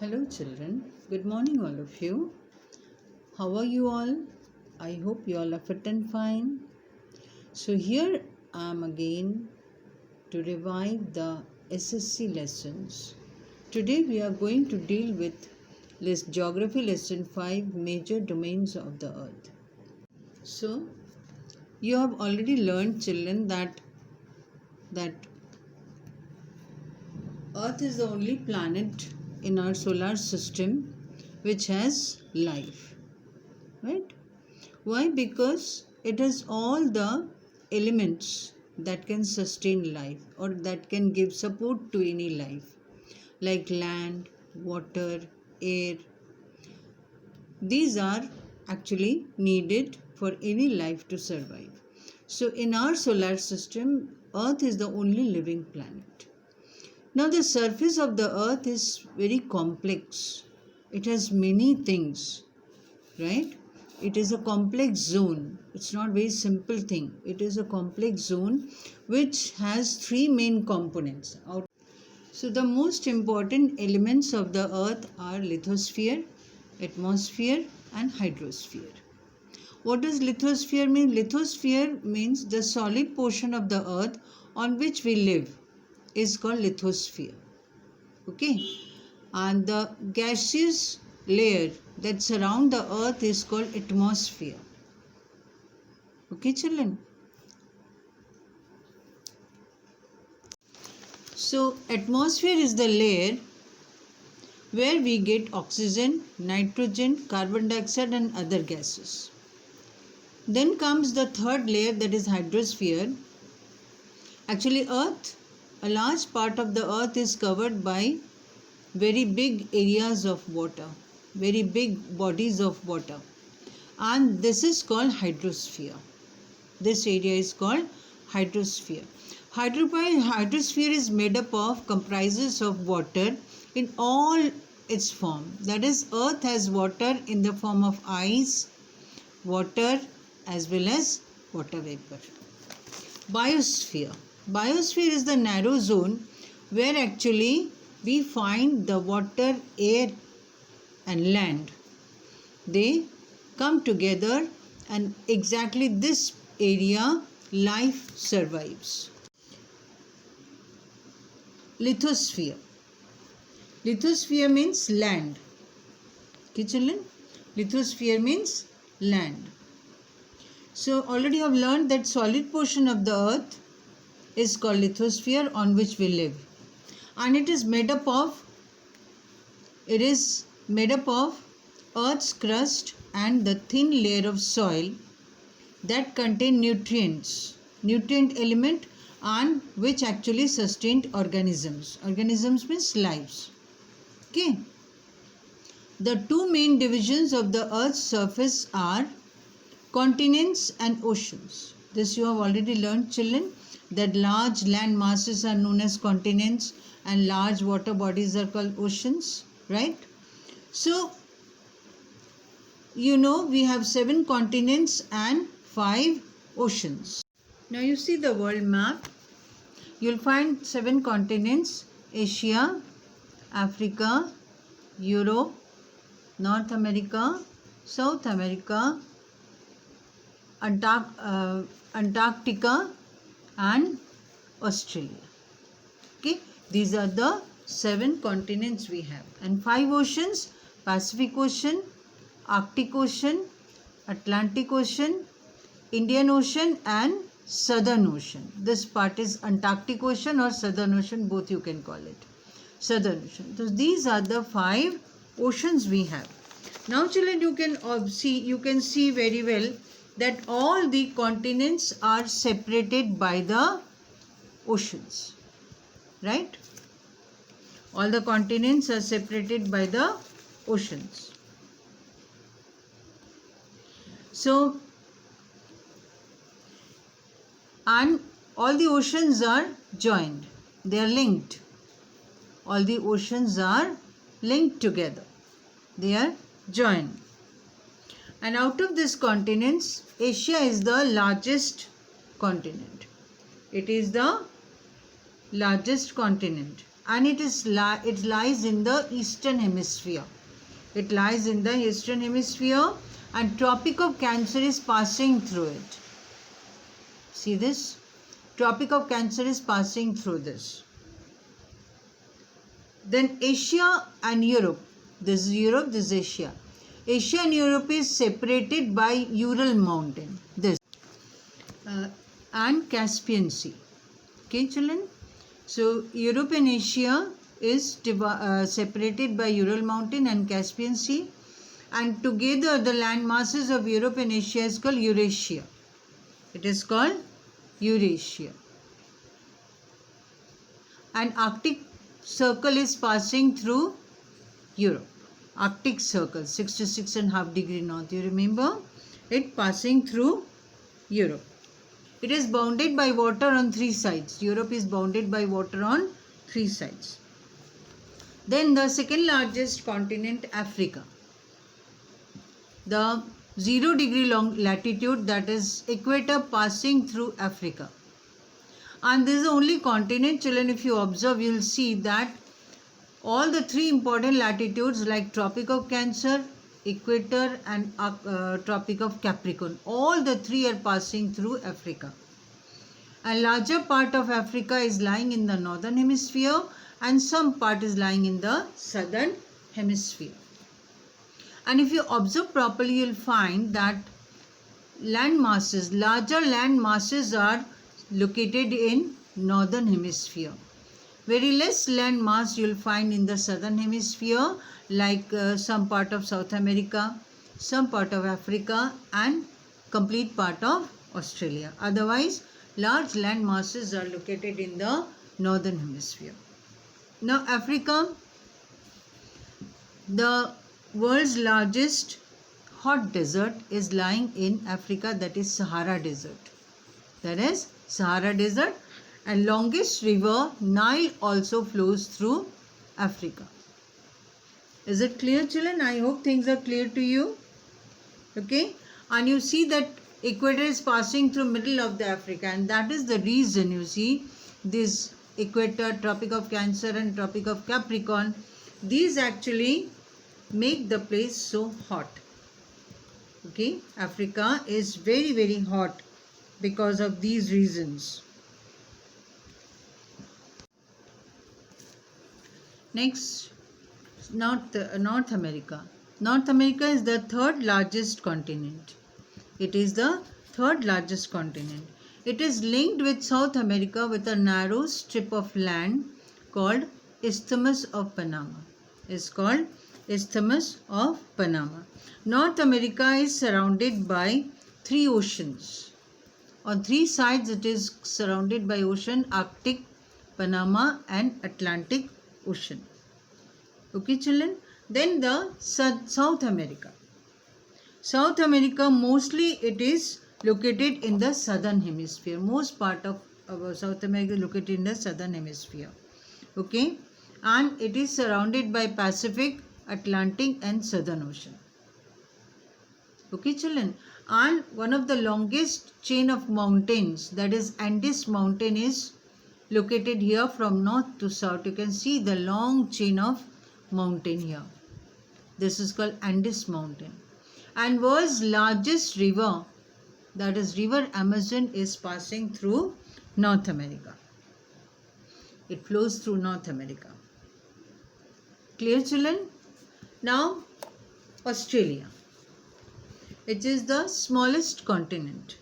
Hello children, good morning all of you. How are you all? I hope you all are fit and fine. So here I am again to revive the SSC lessons. Today we are going to deal with Geography Lesson 5 Major Domains of the Earth. So you have already learned children that Earth is the only planet in our solar system which has life, right? Why? Because it has all the elements that can sustain life or that can give support to any life, like land, water, air. These are actually needed for any life to survive. So in our solar system, Earth is the only living planet. Now the surface of the earth is very complex. It has many things, right? It is a complex zone. It's not very simple thing. It is a complex zone which has three main components. So the most important elements of the earth are lithosphere, atmosphere and hydrosphere. What does lithosphere mean? Lithosphere means the solid portion of the earth on which we live is called lithosphere. Okay, and the gaseous layer that surround the earth is called atmosphere. Okay children, so atmosphere is the layer where we get oxygen, nitrogen, carbon dioxide and other gases. Then comes the third layer, that is hydrosphere. Actually a large part of the earth is covered by very big areas of water, very big bodies of water, and this is called hydrosphere. This area is called hydrosphere. Hydrosphere is made up of comprises of water in all its form. That is, earth has water in the form of ice, water as well as water vapor. Biosphere. Biosphere is the narrow zone where actually we find the water, air and land. They come together and exactly this area life survives. Lithosphere. Lithosphere means land. Okay children? Lithosphere means land. So already you have learned that solid portion of the earth is called lithosphere on which we live. And it is made up of earth's crust and the thin layer of soil that contain nutrient element, and which actually sustained organisms. Organisms means lives. Okay. The two main divisions of the earth's surface are continents and oceans. This you have already learned children, that large land masses are known as continents and large water bodies are called oceans, right? So you know we have 7 continents and 5 oceans. Now you see the world map. You'll find 7 continents: Asia, Africa, Europe, North America, South America, Antarctica and Australia. Okay, these are the 7 continents we have, and 5 oceans: Pacific Ocean, Arctic Ocean, Atlantic Ocean, Indian Ocean and Southern Ocean. This part is Antarctic Ocean or Southern Ocean, both you can call it. Southern Ocean. So these are the 5 oceans we have. Now children, you can see very well that all the continents are separated by the oceans, right? All the continents are separated by the oceans. So, and all the oceans are joined, they are linked. All the oceans are linked together, they are joined. And out of these continents, Asia is the largest continent. It is the largest continent. and it lies in the eastern hemisphere. It lies in the eastern hemisphere, and Tropic of Cancer is passing through it. See this? Tropic of Cancer is passing through this. Then Asia and Europe. This is Europe, this is Asia. Asia and Europe is separated by Ural Mountain. This. And Caspian Sea. Okay, children? So, Europe and Asia is separated by Ural Mountain and Caspian Sea. And together the land masses of Europe and Asia is called Eurasia. It is called Eurasia. And Arctic Circle is passing through Europe. Arctic Circle, 66.5 degree north. You remember? It passing through Europe. It is bounded by water on three sides. Europe is bounded by water on three sides. Then the second largest continent, Africa. The 0 degree long latitude, that is equator passing through Africa. And this is the only continent, children, if you observe, you will see that all the three important latitudes like Tropic of Cancer, Equator and Tropic of Capricorn, all the three are passing through Africa. A larger part of Africa is lying in the northern hemisphere and some part is lying in the southern hemisphere. And if you observe properly, you will find that land masses, larger land masses are located in northern hemisphere. Very less land mass you will find in the southern hemisphere, like some part of South America, some part of Africa and complete part of Australia. Otherwise, large land masses are located in the northern hemisphere. Now Africa, the world's largest hot desert is lying in Africa, that is Sahara Desert. That is Sahara Desert, and longest river Nile also flows through Africa. Is it clear, children? I hope things are clear to you. Okay, and you see that equator is passing through middle of the Africa, and that is the reason you see this equator, Tropic of Cancer and Tropic of Capricorn, these actually make the place so hot. Okay, Africa is very, very hot because of these reasons. Next, North America. North America is the third largest continent. It is the third largest continent. It is linked with South America with a narrow strip of land called Isthmus of Panama. It's called Isthmus of Panama. North America is surrounded by three oceans. On three sides it is surrounded by ocean, Arctic, Panama and Atlantic Ocean. Okay, children. Then the South America. South America, mostly it is located in the southern hemisphere. Most part of South America is located in the southern hemisphere. Okay, and it is surrounded by Pacific, Atlantic and Southern Ocean. Okay, children. And one of the longest chain of mountains, that is Andes mountain, is located here from north to south. You can see the long chain of mountain here. This is called Andes mountain. And world's largest river, that is river Amazon, is passing through North America. It flows through North America. Clear, children? Now Australia. It is the smallest continent.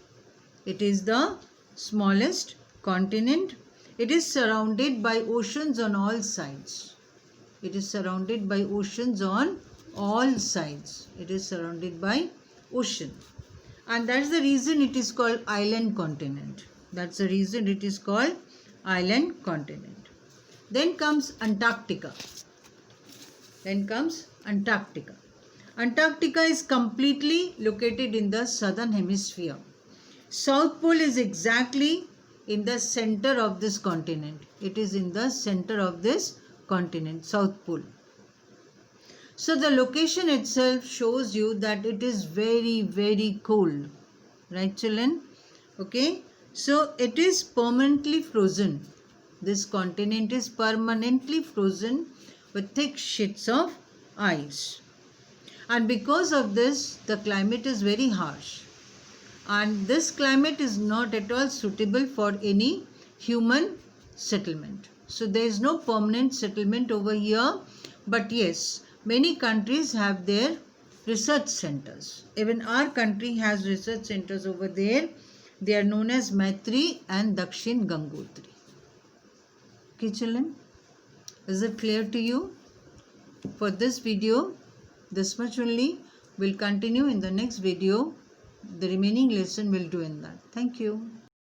It is the smallest continent. It is surrounded by oceans on all sides. It is surrounded by oceans on all sides. It is surrounded by ocean. And that's the reason it is called island continent. That's the reason it is called island continent. Then comes Antarctica. Then comes Antarctica. Antarctica is completely located in the southern hemisphere. South Pole is exactly in the center of this continent. It is in the center of this continent, South Pole. So the location itself shows you that it is very, very cold. Right, children? Okay. So it is permanently frozen. This continent is permanently frozen with thick sheets of ice. And because of this, the climate is very harsh. And this climate is not at all suitable for any human settlement. So there is no permanent settlement over here. But yes, many countries have their research centers. Even our country has research centers over there. They are known as Maitri and Dakshin Gangotri. Okay, children, is it clear to you? For this video, this much only. Will continue in the next video. The remaining lesson will do in that. Thank you.